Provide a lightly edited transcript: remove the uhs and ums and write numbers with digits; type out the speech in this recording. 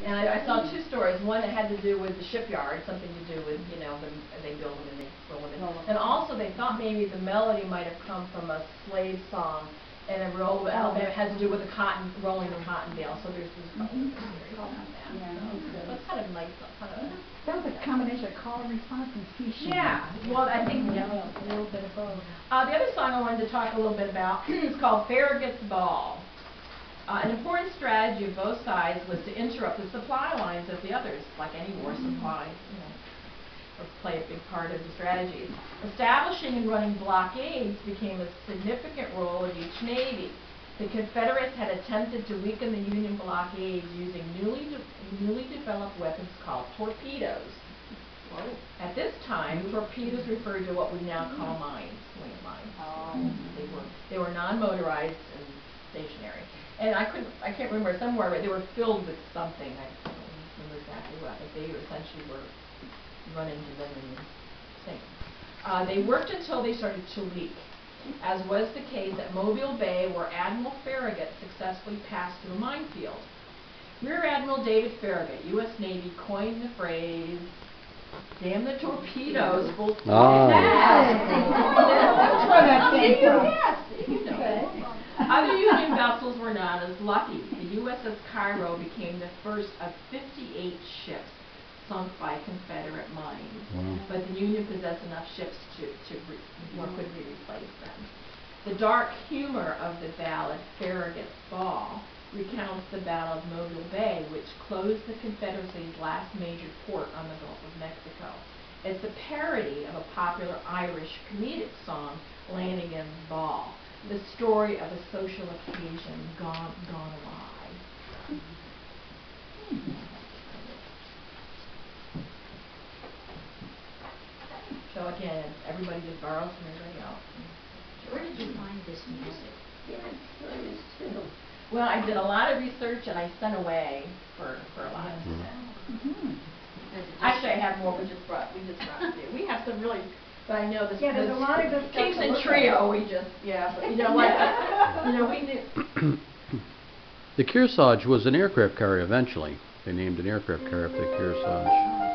And I saw two stories. One that had to do with the shipyard, something to do with, they build them and they roll them in. And also they thought maybe the melody might have come from a slave song, and a roll of Alabama had to do with the cotton, rolling the cotton bale. So there's a couple of theories on that. So it's kind of nice. Sounds like a combination of call and response and speech. Yeah, well, I think a little bit of both. The other song I wanted to talk a little bit about is called Farragut's Ball. An important strategy of both sides was to interrupt the supply lines of the others, like any war supply, or play a big part of the strategies. Establishing and running blockades became a significant role of each navy. The Confederates had attempted to weaken the Union blockades using newly developed weapons called torpedoes. Whoa. At this time, torpedoes referred to what we now call mines, landmines. They were non-motorized and stationary. And I can't remember, somewhere they were filled with something. I don't remember exactly what, but they essentially were run into them and sink. They worked until they started to leak, as was the case at Mobile Bay, where Admiral Farragut successfully passed through a minefield. Rear Admiral David Farragut, U.S. Navy, coined the phrase, "Damn the torpedoes, full speed ahead." That's where that came from. Yes, Other Union vessels were not as lucky. The USS Cairo became the first of 58 ships sunk by Confederate mines, but the Union possessed enough ships to more quickly replace them. The dark humor of the ballad Farragut's Ball recounts the Battle of Mobile Bay, which closed the Confederacy's last major port on the Gulf of Mexico. It's a parody of a popular Irish comedic song, Lanigan's Ball, the story of a social occasion gone awry. So again, everybody just borrows from everybody else. Where did you find this music? Yes, too. Well, I did a lot of research and I sent away for a lot of stuff. Actually, I have more. We just brought a few. We have some really. But I know this. Yeah, there's a lot of good stuff. Kingston Trio. We just but we knew. The Kearsarge was an aircraft carrier eventually. They named an aircraft carrier after the Kearsarge.